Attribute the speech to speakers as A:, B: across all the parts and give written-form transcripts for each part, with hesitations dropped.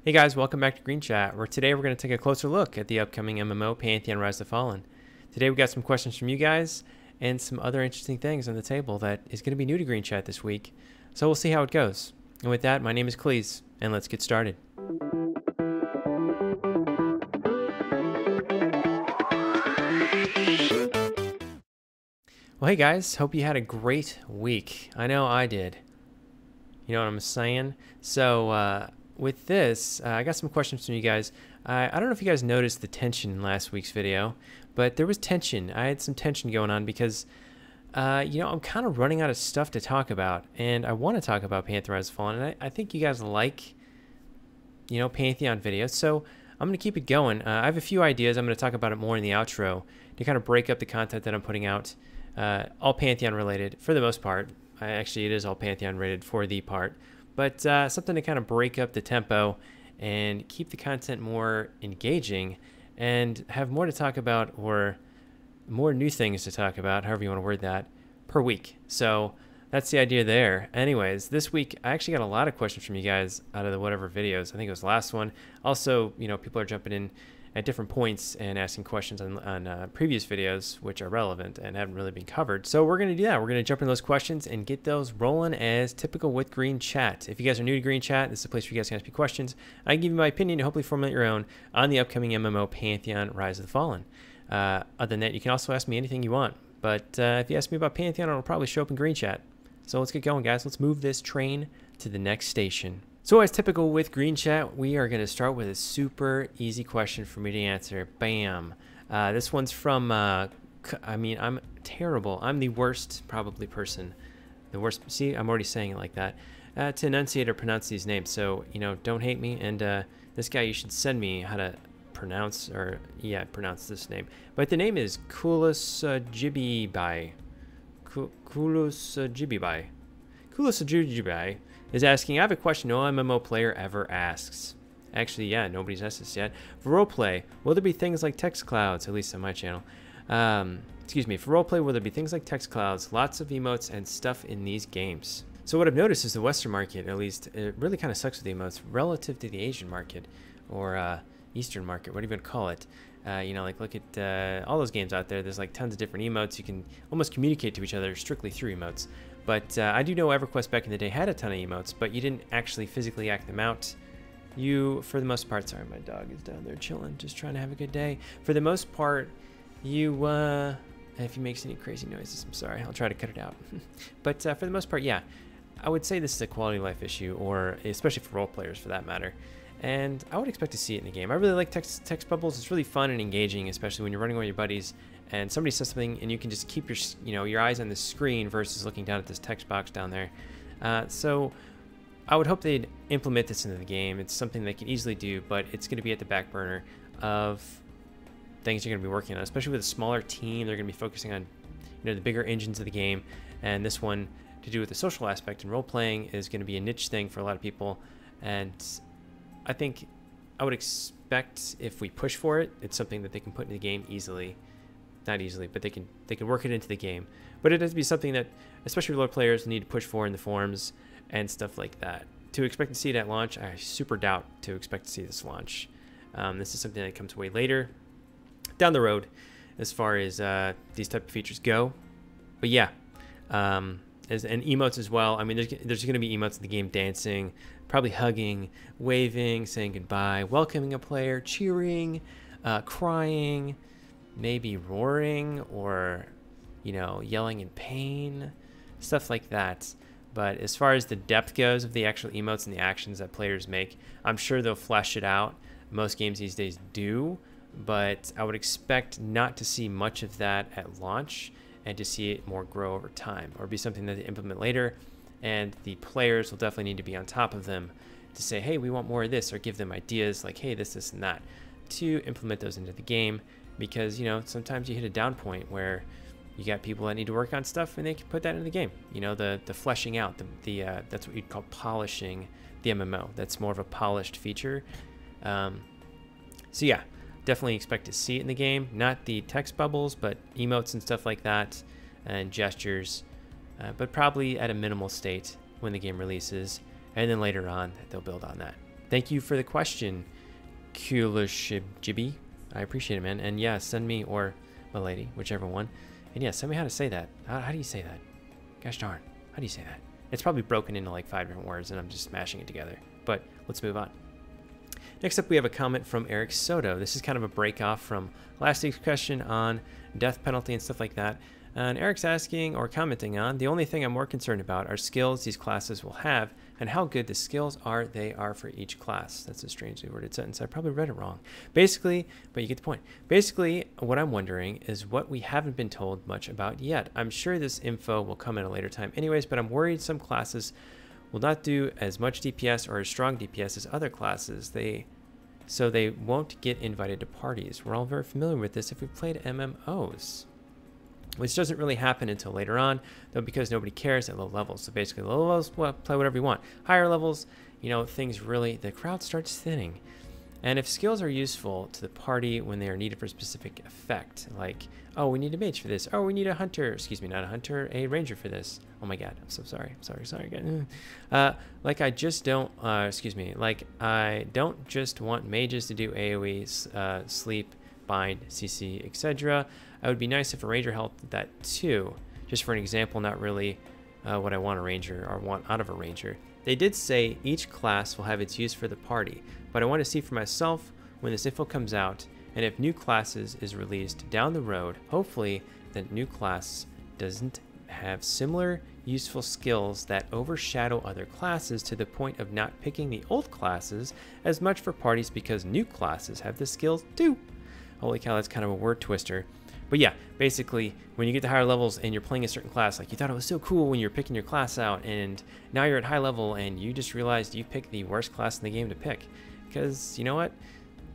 A: Hey guys, welcome back to Green Chat, where today we're going to take a closer look at the upcoming MMO Pantheon Rise of the Fallen. Today we got some questions from you guys and some other interesting things on the table that is going to be new to Green Chat this week. So we'll see how it goes. And with that, my name is Cleeze, and let's get started. Well, hey guys, hope you had a great week. I know I did. You know what I'm saying? So, with this, I got some questions from you guys. I don't know if you guys noticed the tension in last week's video, but there was tension. I had some tension going on because, I'm kind of running out of stuff to talk about, and I want to talk about Pantheon Rise of the Fallen, and I think you guys like, Pantheon videos, so I'm going to keep it going. I have a few ideas. I'm going to talk about it more in the outro to kind of break up the content that I'm putting out, all Pantheon related for the most part. Actually, it is all Pantheon rated for the part. But something to kind of break up the tempo and keep the content more engaging and have more to talk about, or more new things to talk about, however you want to word that, per week. So that's the idea there. Anyways, this week I actually got a lot of questions from you guys out of the whatever videos. I think it was the last one. Also, people are jumping in at different points and asking questions on previous videos, which are relevant and haven't really been covered. So we're going to do that. We're going to jump into those questions and get those rolling as typical with Green Chat. If you guys are new to Green Chat, this is a place where you guys can ask me questions. I can give you my opinion and hopefully formulate your own on the upcoming MMO Pantheon Rise of the Fallen. Other than that, you can also ask me anything you want. But if you ask me about Pantheon, it'll probably show up in Green Chat. So let's get going, guys. Let's move this train to the next station. So as typical with Green Chat, we are going to start with a super easy question for me to answer. Bam. This one's from, I'm terrible. I'm the worst probably person. The worst. See, I'm already saying it like that. To enunciate or pronounce these names. So, don't hate me. And this guy, you should send me how to pronounce this name. But the name is Kulusjibibai. Kulusjibibai is asking, I have a question no MMO player ever asks. Actually, yeah, nobody's asked this yet. For roleplay, will there be things like text clouds, at least on my channel? For roleplay, will there be things like text clouds, lots of emotes, and stuff in these games? So what I've noticed is the Western market, at least, it really kind of sucks with the emotes relative to the Asian market, or Eastern market, whatever you want to call it. Look at all those games out there. There's like tons of different emotes. You can almost communicate to each other strictly through emotes. But I do know EverQuest back in the day had a ton of emotes, but you didn't actually physically act them out. You, for the most part, sorry, my dog is down there chilling, just trying to have a good day. For the most part, you, if he makes any crazy noises, I'm sorry, I'll try to cut it out. But for the most part, yeah, I would say this is a quality of life issue, or especially for role players for that matter. And I would expect to see it in the game. I really like text bubbles. It's really fun and engaging, especially when you're running with your buddies and somebody says something and you can just keep your eyes on the screen versus looking down at this text box down there. So I would hope they'd implement this into the game. It's something they can easily do, but it's going to be at the back burner of things you're going to be working on, especially with a smaller team. They're going to be focusing on the bigger engines of the game, and this one to do with the social aspect and role playing is going to be a niche thing for a lot of people. And I think I would expect if we push for it, it's something that they can put in the game easily. Not easily, but they can work it into the game. But it has to be something that, especially role players, need to push for in the forums and stuff like that. To expect to see it at launch, I super doubt to expect to see this launch. This is something that comes way later, down the road, as far as these type of features go. But yeah, and emotes as well. I mean, there's going to be emotes in the game, dancing, probably hugging, waving, saying goodbye, welcoming a player, cheering, crying, maybe roaring, or yelling in pain, stuff like that. But as far as the depth goes of the actual emotes and the actions that players make, I'm sure they'll flesh it out. Most games these days do, but I would expect not to see much of that at launch and to see it more grow over time, or be something that they implement later, and the players will definitely need to be on top of them to say, hey, we want more of this, or give them ideas like, hey, this and that, to implement those into the game. Because sometimes you hit a down point where you got people that need to work on stuff, and they can put that in the game. The fleshing out, that's what you'd call polishing the MMO. That's more of a polished feature. So yeah, definitely expect to see it in the game. Not the text bubbles, but emotes and stuff like that, and gestures. But probably at a minimal state when the game releases, and then later on they'll build on that. Thank you for the question, Kulashibjibi. I appreciate it, man. And yeah, send me, or Milady, whichever one. And yeah, send me how to say that. How do you say that? Gosh darn, how do you say that? It's probably broken into like 5 different words and I'm just smashing it together. But let's move on. Next up, we have a comment from Eric Soto. This is kind of a break off from last week's question on death penalty and stuff like that. And Eric's asking or commenting on, the only thing I'm more concerned about are skills these classes will have and how good the skills they are for each class. That's a strangely worded sentence. I probably read it wrong. Basically, but you get the point. Basically, what I'm wondering is what we haven't been told much about yet. I'm sure this info will come at a later time anyways, but I'm worried some classes will not do as much DPS or as strong DPS as other classes. So they won't get invited to parties. We're all very familiar with this if we've played MMOs. Which doesn't really happen until later on, though, because nobody cares at low levels. So basically, low levels, well, play whatever you want. Higher levels, you know, things really, the crowd starts thinning. And if skills are useful to the party when they are needed for a specific effect, like, oh, we need a mage for this. Oh, we need a hunter, excuse me, not a hunter, a ranger for this. Oh my God, I'm so sorry. Sorry again. Like I just don't, like I don't just want mages to do AoE, sleep, bind, CC, etc. It would be nice if a ranger helped that too. Just for an example, not really what I want a ranger or want out of a ranger. They did say each class will have its use for the party, but I want to see for myself when this info comes out, and if new classes is released down the road, hopefully that new class doesn't have similar useful skills that overshadow other classes to the point of not picking the old classes as much for parties because new classes have the skills too. Holy cow, that's kind of a word twister. But yeah, basically, when you get to higher levels and you're playing a certain class, like you thought it was so cool when you were picking your class out, and now you're at high level and you just realized you picked the worst class in the game to pick. Because, you know what?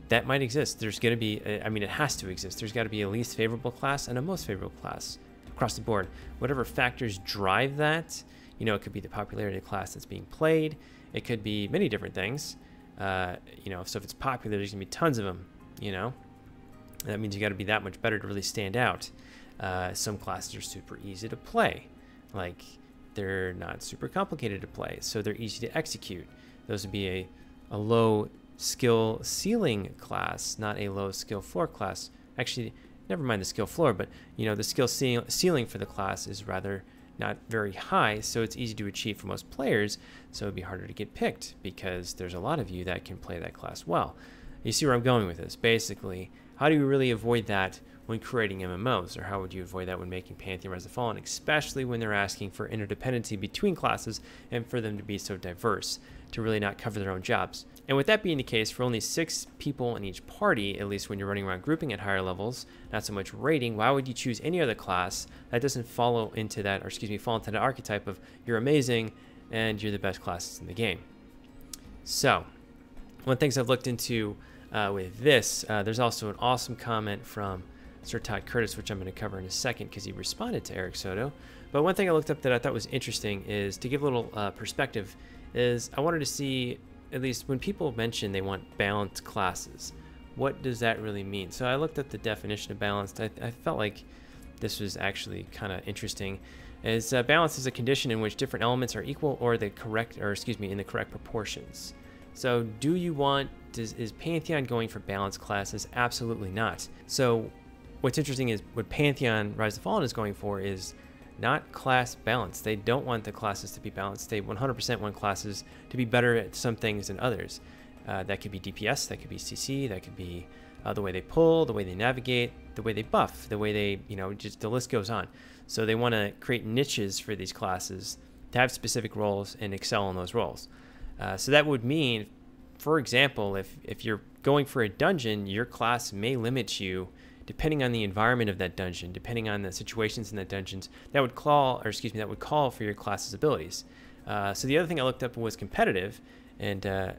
A: That might exist. There's going to be, I mean, it has to exist. There's got to be a least favorable class and a most favorable class across the board. Whatever factors drive that, you know, it could be the popularity of the class that's being played. It could be many different things. You know, so if it's popular, there's going to be tons of them, you know. That means you got to be that much better to really stand out. Some classes are super easy to play. Like, they're not super complicated to play, so they're easy to execute. Those would be a low skill ceiling class, not a low skill floor class. Actually, never mind the skill floor, but, you know, the skill ceiling for the class is rather not very high, so it's easy to achieve for most players, so it'd be harder to get picked because there's a lot of you that can play that class well. You see where I'm going with this. Basically, how do you really avoid that when creating MMOs, or how would you avoid that when making Pantheon Rise of the Fallen, especially when they're asking for interdependency between classes and for them to be so diverse to really not cover their own jobs? And with that being the case, for only 6 people in each party, at least when you're running around grouping at higher levels, not so much raiding, why would you choose any other class that doesn't fall into that archetype of you're amazing and you're the best classes in the game? So, one of the things I've looked into with this, there's also an awesome comment from Sir Todd Curtis, which I'm going to cover in a second because he responded to Eric Soto. But one thing I looked up that I thought was interesting is, to give a little perspective, is I wanted to see, at least when people mention they want balanced classes, what does that really mean? So I looked at the definition of balanced. I felt like this was actually kind of interesting. As balance is a condition in which different elements are equal or in the correct proportions. So do you want, is Pantheon going for balanced classes? Absolutely not. So what's interesting is what Pantheon Rise of the Fallen is going for is not class balance. They don't want the classes to be balanced. They 100% want classes to be better at some things than others. That could be DPS, that could be CC, that could be the way they pull, the way they navigate, the way they buff, the way they, you know, just the list goes on. So they want to create niches for these classes to have specific roles and excel in those roles. So that would mean, for example, if you're going for a dungeon, your class may limit you depending on the environment of that dungeon, depending on the situations in that dungeons, that would call for your class's abilities. So the other thing I looked up was competitive, and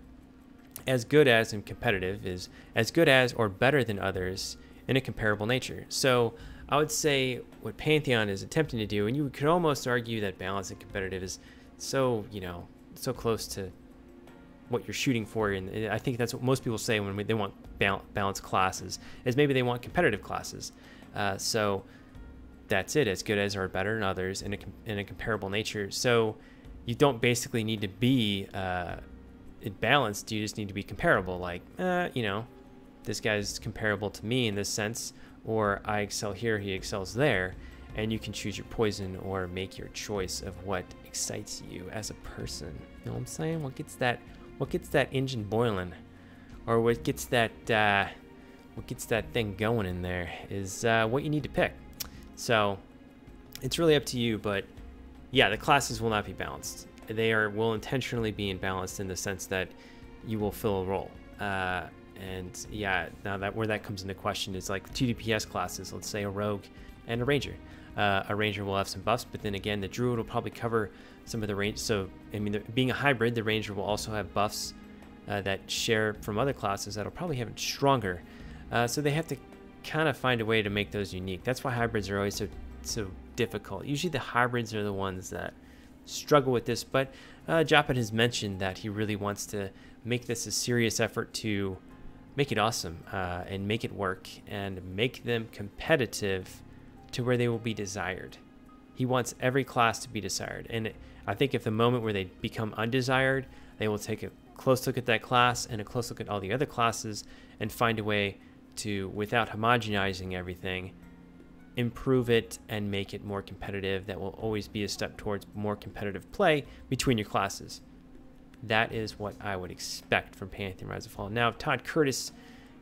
A: as good as and competitive is as good as or better than others in a comparable nature. So I would say what Pantheon is attempting to do, and you could almost argue that balance and competitive is so, you know, so close to what you're shooting for, and I think that's what most people say when they want balanced classes, is maybe they want competitive classes. So that's it, as good as or better than others in a comparable nature. So you don't basically need to be balanced, you just need to be comparable. Like, you know, this guy's comparable to me in this sense, or I excel here, he excels there, and you can choose your poison or make your choice of what excites you as a person. You know what I'm saying? What gets that engine boiling, or what gets that thing going in there is what you need to pick. So it's really up to you, but yeah, the classes will not be balanced. They will intentionally be imbalanced in the sense that you will fill a role. And yeah, now that where that comes into question is like 2 DPS classes, let's say a rogue and a ranger. A ranger will have some buffs, but then again, the druid will probably cover some of the range. So, I mean, being a hybrid, the ranger will also have buffs that share from other classes that'll probably have it stronger. So they have to kind of find a way to make those unique. That's why hybrids are always so difficult. Usually the hybrids are the ones that struggle with this, but Japet has mentioned that he really wants to make this a serious effort to make it awesome and make it work and make them competitive to where they will be desired. He wants every class to be desired, and I think if the moment where they become undesired, they will take a close look at that class and a close look at all the other classes and find a way to, without homogenizing everything, improve it and make it more competitive. That will always be a step towards more competitive play between your classes. That is what I would expect from Pantheon Rise of Fallen. Now, Todd Curtis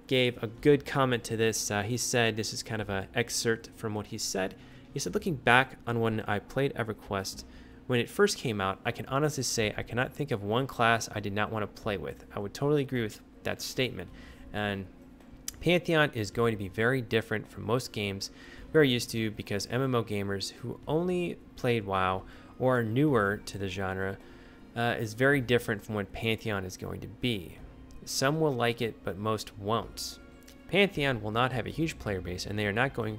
A: gave a good comment to this. He said, this is kind of an excerpt from what he said. He said, looking back on when I played EverQuest, when it first came out, I can honestly say I cannot think of one class I did not want to play with. I would totally agree with that statement. And Pantheon is going to be very different from most games we're used to, because MMO gamers who only played WoW or are newer to the genre is very different from what Pantheon is going to be. Some will like it, but most won't. Pantheon will not have a huge player base, and they are not going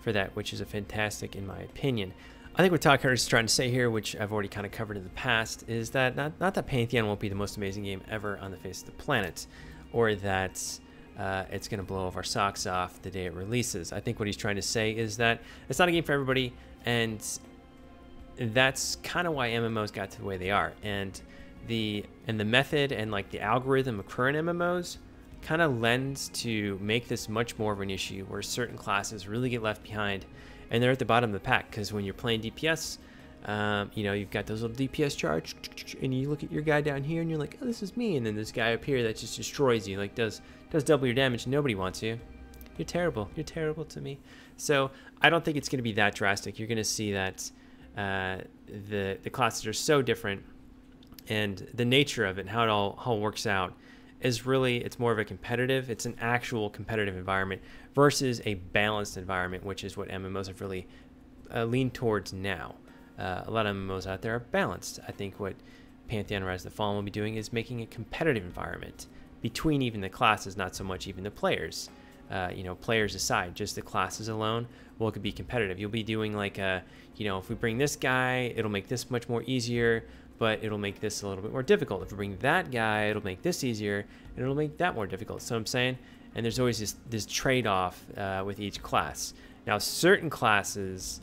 A: for that, which is a fantastic in my opinion. I think what TaKa is trying to say here, which I've already kind of covered in the past, is that not that Pantheon won't be the most amazing game ever on the face of the planet, or that it's going to blow our socks off the day it releases. I think what he's trying to say is that it's not a game for everybody, and that's kind of why MMOs got to the way they are. And the method and like the algorithm of current MMOs kind of lends to make this much more of an issue, where certain classes really get left behind and they're at the bottom of the pack. Because when you're playing DPS, you know, you've got those little DPS charge, and you look at your guy down here and you're like, oh, this is me. And then this guy up here that just destroys you, like does double your damage. Nobody wants you. You're terrible. You're terrible to me. So I don't think it's going to be that drastic. You're going to see that the classes are so different, and the nature of it and how it all works out is really, it's more of a competitive, it's an actual competitive environment versus a balanced environment, which is what MMOs have really leaned towards now. A lot of MMOs out there are balanced. I think what Pantheon Rise of the Fallen will be doing is making a competitive environment between even the classes, not so much even the players. You know, players aside, just the classes alone, well, it could be competitive. You'll be doing like you know, if we bring this guy, it'll make this much more easier, but it'll make this a little bit more difficult. If we bring that guy, it'll make this easier, and it'll make that more difficult. So I'm saying, and there's always this trade-off with each class. Now, certain classes,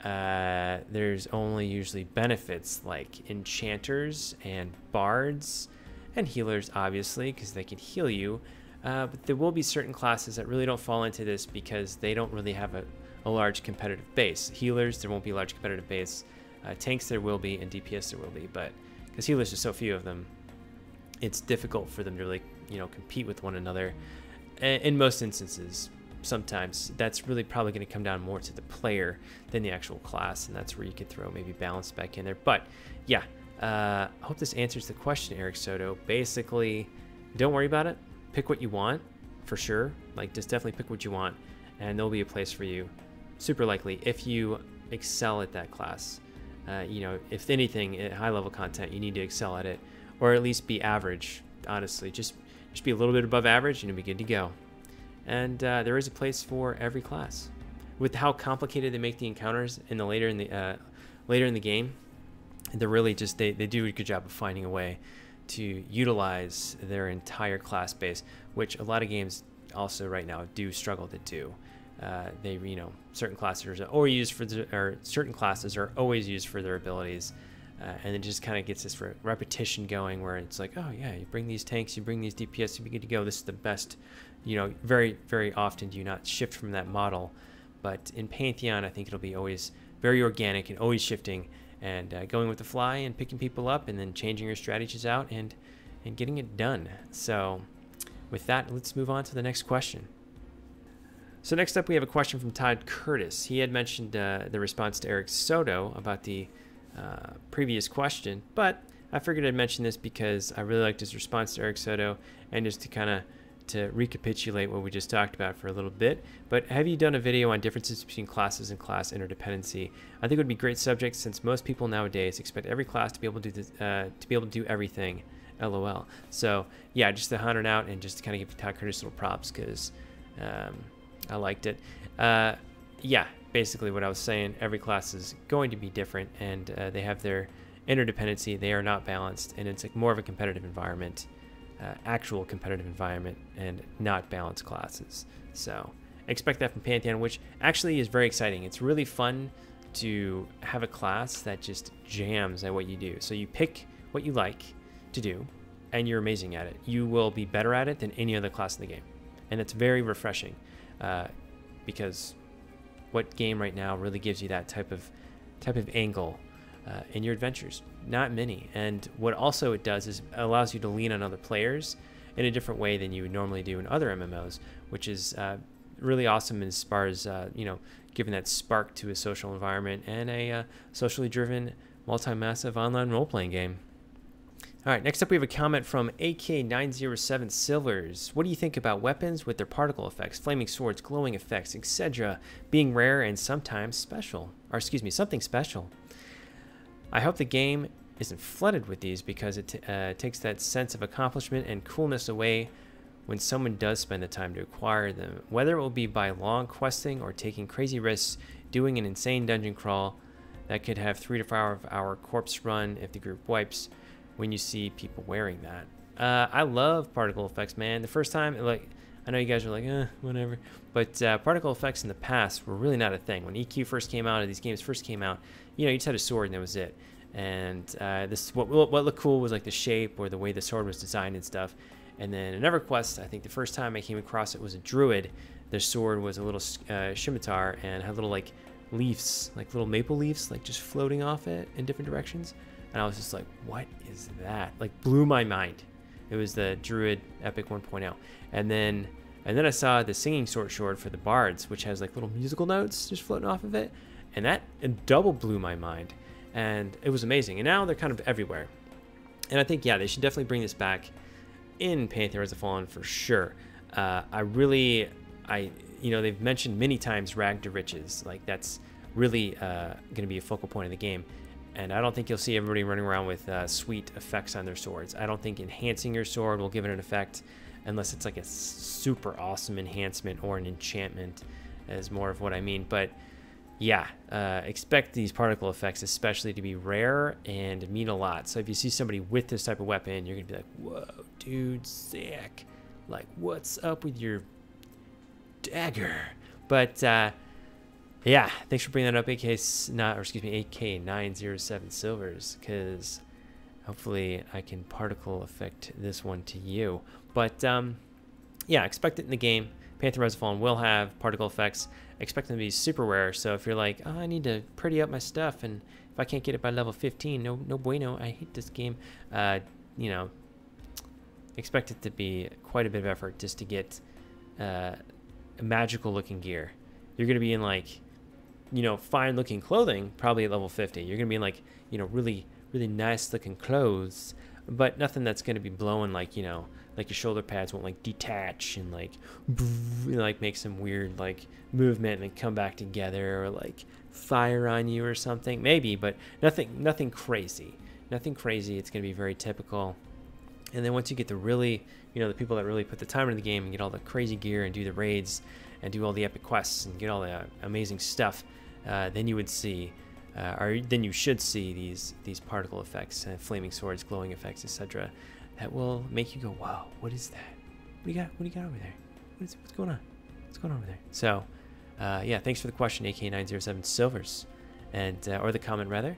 A: there's only usually benefits, like enchanters and bards and healers, obviously, because they can heal you. But there will be certain classes that really don't fall into this because they don't really have a large competitive base. Healers, there won't be a large competitive base. Tanks, there will be, and DPS, there will be. But because healers are so few of them, it's difficult for them to really, you know, compete with one another. In most instances, sometimes that's really probably going to come down more to the player than the actual class, and that's where you could throw maybe balance back in there. But yeah, I hope this answers the question, Eric Soto. Basically, don't worry about it. Pick what you want, for sure. Like, just definitely pick what you want, and there'll be a place for you, super likely, if you excel at that class. You know, if anything, at high-level content, you need to excel at it, or at least be average, honestly. Just be a little bit above average, and you'll be good to go. And there is a place for every class. With how complicated they make the encounters in the later in the game, they're really just, they do a good job of finding a way to utilize their entire class base, which a lot of games also right now do struggle to do. They, you know, certain classes are always used for certain classes are always used for their abilities, and it just kind of gets this repetition going where it's like, oh yeah, you bring these tanks, you bring these DPS, you be good to go. This is the best. You know, very, very often do you not shift from that model. But in Pantheon, I think it'll be always very organic and always shifting and going with the fly and picking people up and then changing your strategies out and getting it done. So with that, let's move on to the next question. So next up, we have a question from Todd Curtis. He had mentioned the response to Eric Soto about the previous question, but I figured I'd mention this because I really liked his response to Eric Soto, and just to kind of to recapitulate what we just talked about for a little bit. But have you done a video on differences between classes and class interdependency? I think it would be a great subject since most people nowadays expect every class to be able to do everything. LOL. So yeah, just to hunt it out and just to kind of give Todd Curtis little props because I liked it. Yeah, basically what I was saying, every class is going to be different, and they have their interdependency. They are not balanced, and it's like more of a competitive environment, actual competitive environment, and not balanced classes. So expect that from Pantheon, which actually is very exciting. It's really fun to have a class that just jams at what you do. So you pick what you like to do, and you're amazing at it. You will be better at it than any other class in the game, and it's very refreshing. Because what game right now really gives you that type of angle in your adventures? Not many. And what also it does is allows you to lean on other players in a different way than you would normally do in other MMOs, which is really awesome as far as you know, giving that spark to a social environment and a socially driven, multi-massive online role-playing game. All right, next up we have a comment from AK907 Silvers. What do you think about weapons with their particle effects, flaming swords, glowing effects, etc. being rare and sometimes special? Or excuse me, something special. I hope the game isn't flooded with these because it takes that sense of accomplishment and coolness away when someone does spend the time to acquire them. Whether it will be by long questing or taking crazy risks, doing an insane dungeon crawl that could have 3 to 5 hour corpse run if the group wipes. When you see people wearing that, I love particle effects, man. The first time, like, I know you guys are like, whatever, but particle effects in the past were really not a thing. When EQ first came out, or these games first came out, you know, you just had a sword and that was it. And this what looked cool was like the shape or the way the sword was designed and stuff. And then in EverQuest, I think the first time I came across it was a druid. Their sword was a little scimitar and had little like leaves, like little maple leaves, like just floating off it in different directions. And I was just like, what is that? Like, blew my mind. It was the Druid Epic 1.0. And then I saw the singing sword for the bards, which has like little musical notes just floating off of it. And that double blew my mind. And it was amazing. And now they're kind of everywhere. And I think, yeah, they should definitely bring this back in Pantheon Rise of Fallen for sure. You know, they've mentioned many times Rag to Riches. Like, that's really going to be a focal point of the game. And I don't think you'll see everybody running around with sweet effects on their swords. I don't think enhancing your sword will give it an effect unless it's like a super awesome enhancement or an enchantment is more of what I mean. But yeah, expect these particle effects especially to be rare and mean a lot. So if you see somebody with this type of weapon, you're going to be like, whoa, dude, sick. Like, what's up with your dagger? But yeah, thanks for bringing that up, AK907 Silvers, because hopefully I can particle effect this one to you. But yeah, expect it in the game. Pantheon Rise of Fallen will have particle effects. Expect them to be super rare. So if you're like, oh, I need to pretty up my stuff, and if I can't get it by level 15, no bueno, I hate this game. You know, expect it to be quite a bit of effort just to get magical looking gear. You're going to be in like, you know, fine looking clothing, probably at level 50. You're going to be in like, you know, really, really nice looking clothes, but nothing that's going to be blowing like, you know, like your shoulder pads won't like detach and like, like make some weird like movement and come back together, or like fire on you or something. Maybe, but nothing crazy. Nothing crazy. It's going to be very typical. And then once you get the really, you know, the people that really put the time into the game and get all the crazy gear and do the raids and do all the epic quests and get all the amazing stuff, then you would see, or then you should see these particle effects, flaming swords, glowing effects, etc. That will make you go, wow, what is that? What do you got over there? What's going on? What's going on over there? So, yeah, thanks for the question, AK907 Silvers, and or the comment rather.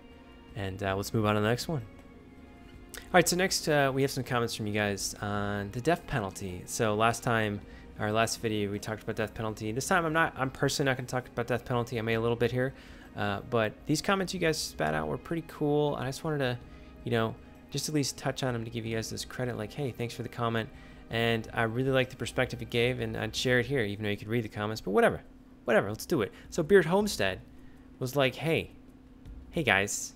A: And let's move on to the next one. All right, so next we have some comments from you guys on the death penalty. So last video we talked about death penalty. This time I'm personally not going to talk about death penalty. I may a little bit here, but these comments you guys spat out were pretty cool. I just wanted to, you know, just at least touch on them to give you guys this credit. Like, hey, thanks for the comment, and I really like the perspective it gave, and I'd share it here, even though you could read the comments. But whatever, let's do it. So Beard Homestead was like, hey guys.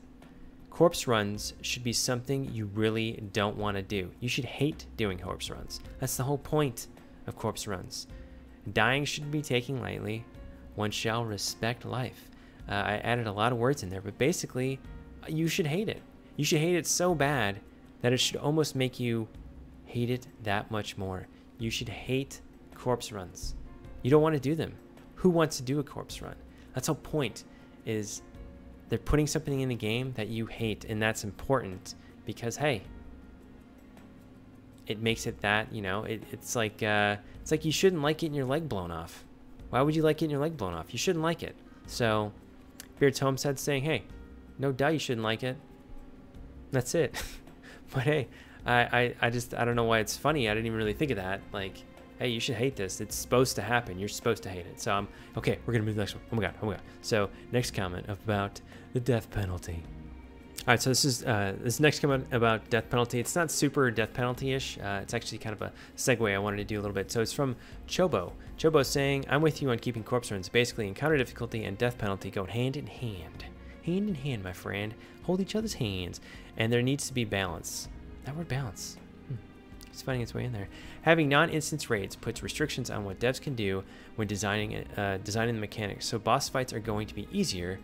A: Corpse runs should be something you really don't want to do. You should hate doing corpse runs. That's the whole point of corpse runs. Dying shouldn't be taken lightly. One shall respect life. I added a lot of words in there, but basically, you should hate it. You should hate it so bad that it should almost make you hate it that much more. You should hate corpse runs. You don't want to do them. Who wants to do a corpse run? That's the whole point, is they're putting something in the game that you hate, and that's important because, hey, it makes it that, you know, it's like you shouldn't like getting your leg blown off. Why would you like getting your leg blown off? You shouldn't like it. So Beard's Homestead saying, hey, no doubt you shouldn't like it. That's it. But hey, I don't know why it's funny. I didn't even really think of that. Like, hey, you should hate this. It's supposed to happen. You're supposed to hate it. So okay, we're gonna move to the next one. Oh my god. So next comment about the death penalty. All right, so this is this next comment about death penalty. It's not super death penalty-ish. It's actually kind of a segue I wanted to do a little bit. So it's from Chobo. Chobo saying, I'm with you on keeping corpse runs. Basically, encounter difficulty and death penalty go hand in hand. Hand in hand, my friend. Hold each other's hands. And there needs to be balance. That word balance. It's finding its way in there. Having non-instance raids puts restrictions on what devs can do when designing the mechanics. So boss fights are going to be easier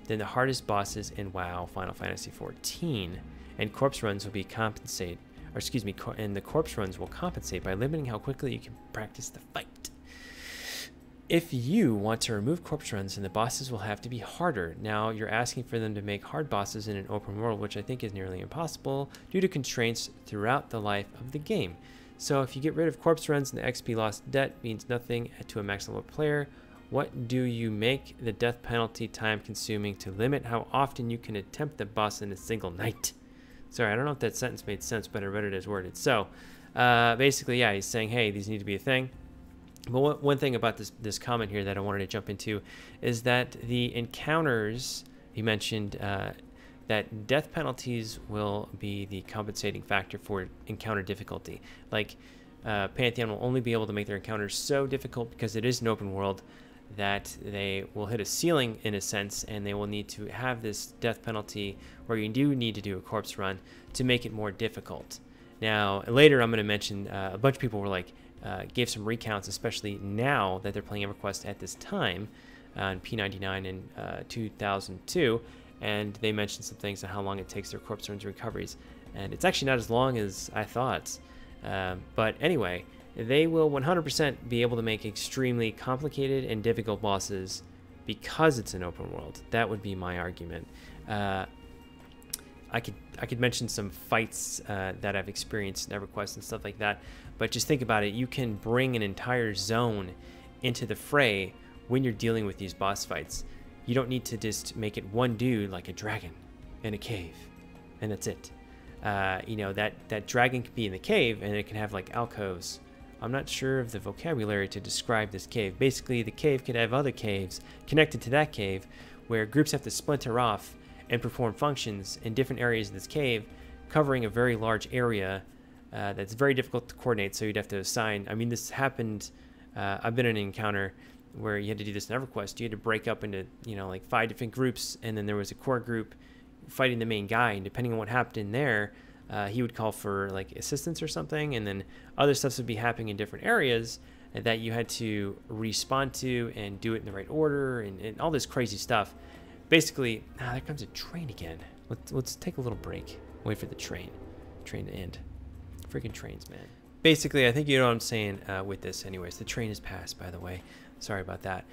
A: than the hardest bosses in WoW, Final Fantasy XIV, and corpse runs will be and the corpse runs will compensate by limiting how quickly you can practice the fight. If you want to remove corpse runs, then the bosses will have to be harder. Now you're asking for them to make hard bosses in an open world, which I think is nearly impossible due to constraints throughout the life of the game. So if you get rid of corpse runs and the XP loss debt means nothing to a max level player, what do you make the death penalty time consuming to limit how often you can attempt the boss in a single night? Sorry, I don't know if that sentence made sense, but I read it as worded. So basically, yeah, he's saying, hey, these need to be a thing. But one thing about this comment here that I wanted to jump into is that the encounters, he mentioned that death penalties will be the compensating factor for encounter difficulty. Like Pantheon will only be able to make their encounters so difficult because it is an open world that they will hit a ceiling in a sense, and they will need to have this death penalty where you do need to do a corpse run to make it more difficult. Now later I'm going to mention a bunch of people were like gave some recounts, especially now that they're playing EverQuest at this time on P99 in 2002, and they mentioned some things on how long it takes their corpse runs recoveries, and it's actually not as long as I thought. But anyway, they will 100% be able to make extremely complicated and difficult bosses because it's an open world. That would be my argument. I could mention some fights that I've experienced in EverQuest and stuff like that, but just think about it. You can bring an entire zone into the fray when you're dealing with these boss fights. You don't need to just make it one dude like a dragon in a cave, and that's it. You know, that dragon can be in the cave, and it can have like alcoves. I'm not sure of the vocabulary to describe this cave. Basically, the cave could have other caves connected to that cave where groups have to splinter off and perform functions in different areas of this cave, covering a very large area that's very difficult to coordinate, so you'd have to assign. I mean, this happened, I've been in an encounter where you had to do this in EverQuest. You had to break up into, you know, like 5 different groups, and then there was a core group fighting the main guy, and depending on what happened in there, he would call for like assistance or something, and then other stuff would be happening in different areas that you had to respond to and do it in the right order, and all this crazy stuff. Basically, there comes a train again. Let's take a little break. Wait for the train to end. Freaking trains, man. Basically, I think you know what I'm saying with this anyways. The train has passed, by the way. Sorry about that.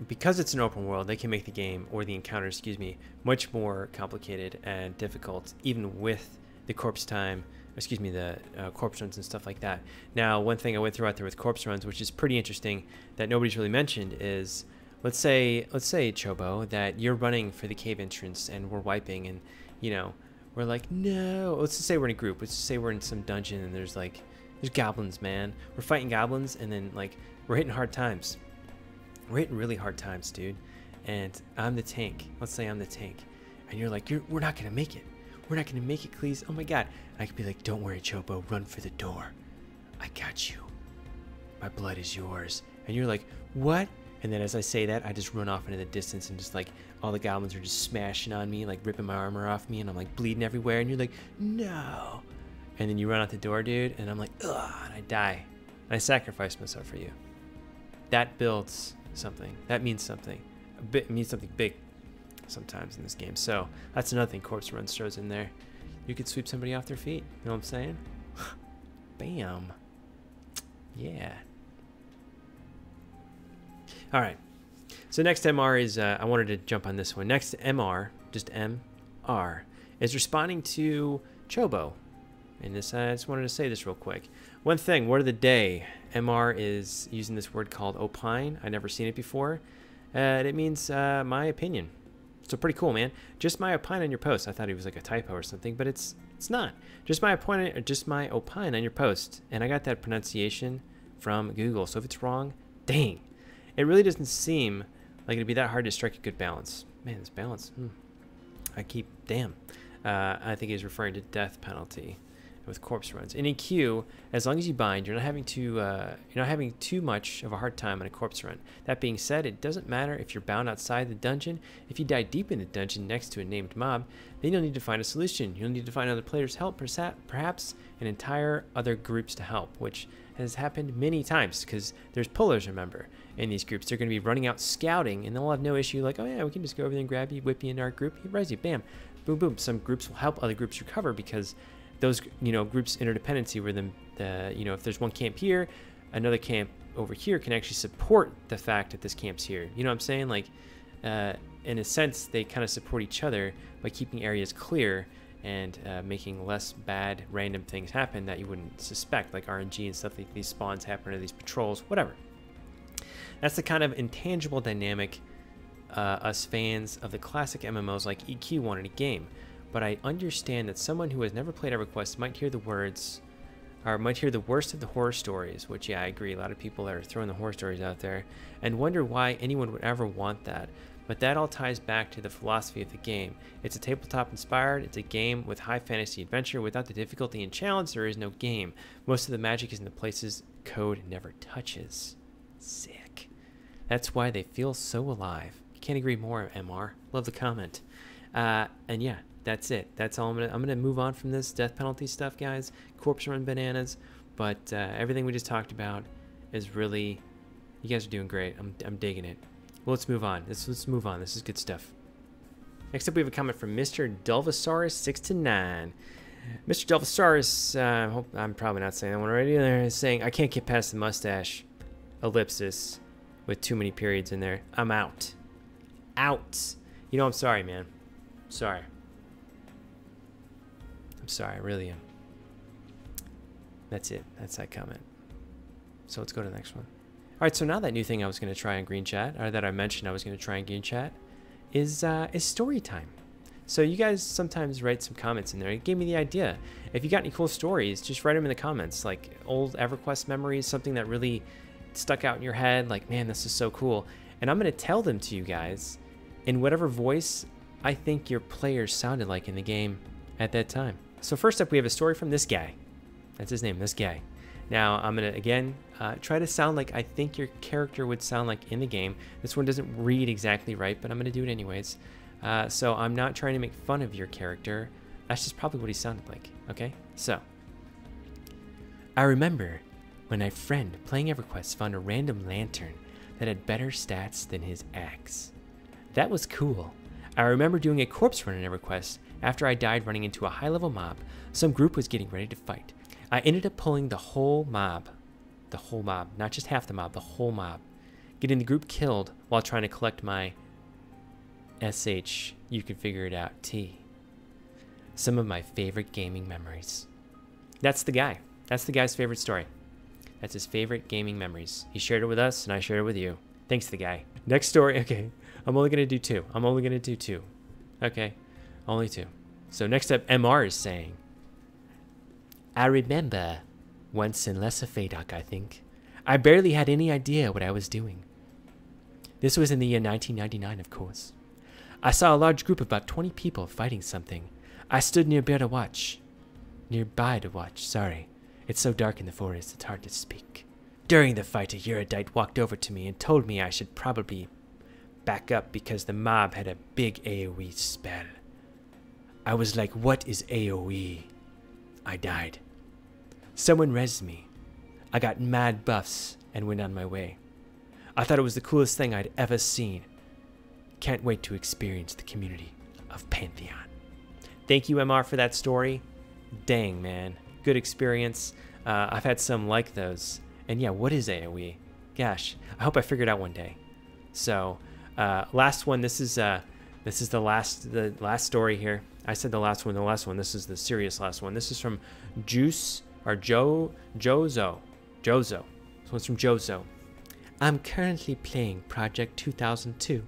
A: Because it's an open world, they can make the game, or the encounter, excuse me, much more complicated and difficult, even with the corpse time, excuse me, the corpse runs and stuff like that. Now, one thing I went through out there with corpse runs, which is pretty interesting, that nobody's really mentioned, is let's say Chobo, that you're running for the cave entrance and we're wiping, and you know, we're like, no. Let's just say we're in a group. Let's just say we're in some dungeon and there's goblins, man. We're fighting goblins, and then like we're hitting hard times. We're hitting really hard times, dude. And I'm the tank. Let's say I'm the tank, and you're like, we're not gonna make it. We're not gonna make it, Cleeze. Oh my god. And I could be like, don't worry, Chobo. Run for the door. I got you. My blood is yours. And you're like, what? And then as I say that, I just run off into the distance, and just like all the goblins are just smashing on me, like ripping my armor off me, and I'm like bleeding everywhere, and you're like, no. And then you run out the door, dude, and I'm like, ugh, and I die. And I sacrifice myself for you. That builds something. That means something. It means something big sometimes in this game. So that's another thing Corpse Run throws in there. You could sweep somebody off their feet. You know what I'm saying? Bam. Yeah. All right. So next MR is, I wanted to jump on this one. Next MR, just MR, is responding to Chobo. And this, I just wanted to say this real quick. One thing, word of the day. MR is using this word called opine. I've never seen it before. It means my opinion. So pretty cool, man. Just my opine on your post. I thought it was like a typo or something, but it's not. Just my opine on your post. And I got that pronunciation from Google. So if it's wrong, dang. It really doesn't seem like it'd be that hard to strike a good balance. Man, this balance. Damn. I think he's referring to death penalty with corpse runs. In EQ, as long as you bind, you're not having too much of a hard time on a corpse run. That being said, it doesn't matter if you're bound outside the dungeon. If you die deep in the dungeon next to a named mob, then you'll need to find a solution. You'll need to find other players' help, perhaps an entire other groups to help, which has happened many times because there's pullers, remember, in these groups. They're going to be running out scouting, and they'll have no issue like, oh yeah, we can just go over there and grab you, whip you into our group, he res you, bam, boom, boom. Some groups will help other groups recover because those, groups interdependency where if there's one camp here, another camp over here can actually support the fact that this camp's here. You know what I'm saying? Like, in a sense, they kind of support each other by keeping areas clear and making less bad random things happen that you wouldn't suspect, like RNG and stuff like these spawns happen or these patrols, whatever. That's the kind of intangible dynamic us fans of the classic MMOs like EQ want in a game. But I understand that someone who has never played EverQuest might hear the words, or might hear the worst of the horror stories, which, yeah, I agree, a lot of people are throwing the horror stories out there, and wonder why anyone would ever want that. But that all ties back to the philosophy of the game. It's a tabletop inspired, it's a game with high fantasy adventure. Without the difficulty and challenge, there is no game. Most of the magic is in the places code never touches. Sick. That's why they feel so alive. Can't agree more, MR. Love the comment. And yeah, that's it. That's all. I'm gonna move on from this death penalty stuff, guys. Corpse run bananas. But everything we just talked about is really, you guys are doing great. I'm digging it. Well, let's move on. Let's move on. This is good stuff. Next up, we have a comment from Mr. Dulvasaurus629. Mr. Dulvasaurus, I'm probably not saying that one right either, is saying, I can't get past the mustache ellipsis with too many periods in there. I'm out. Out. You know, I'm sorry, man. Sorry. I'm sorry, I really am. That's it. That's that comment. So let's go to the next one. All right, so now that new thing I was going to try in Green Chat, or that I mentioned I was going to try in Green Chat, is story time. So you guys sometimes write some comments in there. It gave me the idea. If you got any cool stories, just write them in the comments, like old EverQuest memories, something that really stuck out in your head, like, man, this is so cool. And I'm going to tell them to you guys in whatever voice I think your players sounded like in the game at that time. So first up, we have a story from this guy. That's his name, this guy. Now, I'm going to, again, try to sound like I think your character would sound like in the game. This one doesn't read exactly right, but I'm going to do it anyways. So I'm not trying to make fun of your character. That's just probably what he sounded like, okay? So, I remember when my friend playing EverQuest found a random lantern that had better stats than his axe. That was cool. I remember doing a corpse run in EverQuest after I died running into a high-level mob. Some group was getting ready to fight. I ended up pulling the whole mob, not just half the mob, the whole mob, getting the group killed while trying to collect my SH, you can figure it out, T. Some of my favorite gaming memories. That's the guy. That's the guy's favorite story. That's his favorite gaming memories. He shared it with us, and I shared it with you. Thanks to the guy. Next story. Okay. I'm only going to do 2. I'm only going to do 2. Okay. Only 2. So next up, MR is saying, I remember once in Lesser Fadok, I think. I barely had any idea what I was doing. This was in the year 1999, of course. I saw a large group of about 20 people fighting something. I stood nearby to watch. Sorry. It's so dark in the forest, it's hard to speak. During the fight, a Eurodite walked over to me and told me I should probably back up because the mob had a big AoE spell. I was like, what is AoE? I died. Someone rezzed me. I got mad buffs and went on my way. I thought it was the coolest thing I'd ever seen. Can't wait to experience the community of Pantheon. Thank you, MR, for that story. Dang, man. Good experience. I've had some like those. And yeah, what is AoE? Gosh, I hope I figure it out one day. So, last one. This is the last story here. I said the last one. This is the serious last one. This is from Jozo. This one's from Jozo. I'm currently playing Project 2002.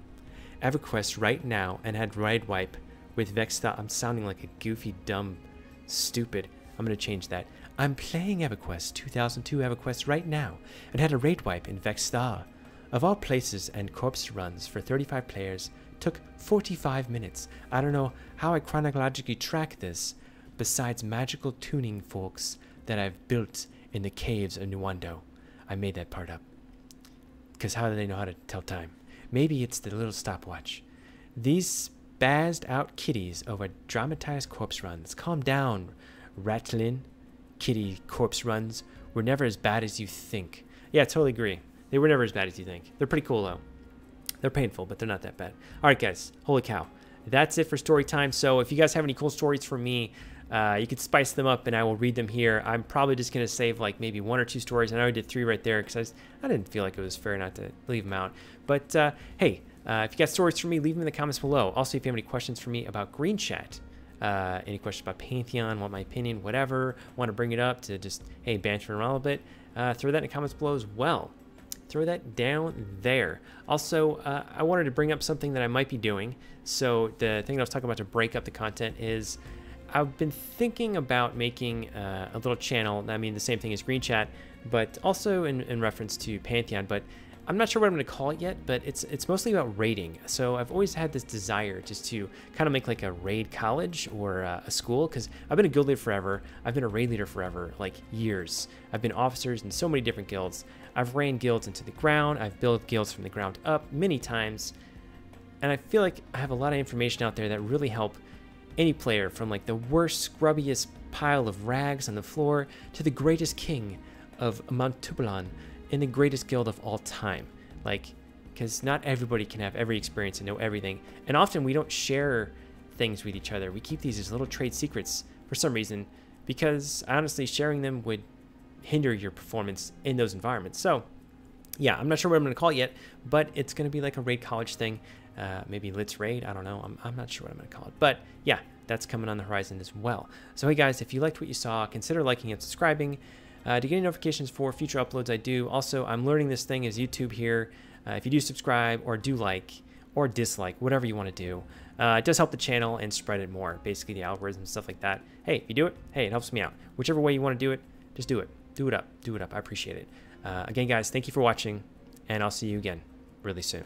A: EverQuest right now and had raid wipe with Vexta. I'm sounding like a goofy, dumb, stupid. I'm going to change that. I'm playing EverQuest 2002 EverQuest right now and had a raid wipe in Vexta. Of all places, and corpse runs for 35 players took 45 minutes. I don't know how I chronologically track this besides magical tuning forks that I've built in the caves of Nuando. I made that part up. Because how do they know how to tell time? Maybe it's the little stopwatch. These spazzed out kitties over dramatized corpse runs. Calm down, Ratlin. Kitty corpse runs were never as bad as you think. Yeah, I totally agree. They were never as bad as you think. They're pretty cool, though. They're painful, but they're not that bad. All right, guys. Holy cow. That's it for story time. So if you guys have any cool stories for me, you could spice them up and I will read them here. I'm probably just going to save like maybe 1 or 2 stories. I know I did 3 right there because I didn't feel like it was fair not to leave them out. But hey, if you got stories for me, leave them in the comments below. Also, if you have any questions for me about Green Chat, any questions about Pantheon, want my opinion, whatever, want to bring it up to just, hey, banter around a little bit, throw that in the comments below as well. Throw that down there. Also, I wanted to bring up something that I might be doing. So the thing that I was talking about to break up the content is I've been thinking about making a little channel. I mean, the same thing as Green Chat, but also in reference to Pantheon. But I'm not sure what I'm going to call it yet, but it's mostly about raiding. So I've always had this desire just to kind of make like a raid college or a school, because I've been a guild leader forever. I've been a raid leader forever, like years. I've been officers in so many different guilds. I've ran guilds into the ground. I've built guilds from the ground up many times. And I feel like I have a lot of information out there that really help any player, from like the worst, scrubbiest pile of rags on the floor to the greatest king of Mount Tubulan in the greatest guild of all time. Like, because not everybody can have every experience and know everything. And often we don't share things with each other. We keep these as little trade secrets for some reason, because honestly, sharing them would hinder your performance in those environments. So yeah, I'm not sure what I'm going to call it yet, but it's going to be like a raid college thing. Maybe Lit's Raid, I don't know. I'm not sure what I'm going to call it. But yeah, that's coming on the horizon as well. So hey guys, if you liked what you saw, consider liking and subscribing to get notifications for future uploads I do. Also, I'm learning this thing as YouTube here. If you do subscribe or do like or dislike, whatever you want to do, it does help the channel and spread it more. Basically the algorithms and stuff like that. Hey, if you do it, hey, it helps me out. Whichever way you want to do it, just do it. Do it up. Do it up. I appreciate it. Again, guys, thank you for watching, and I'll see you again really soon.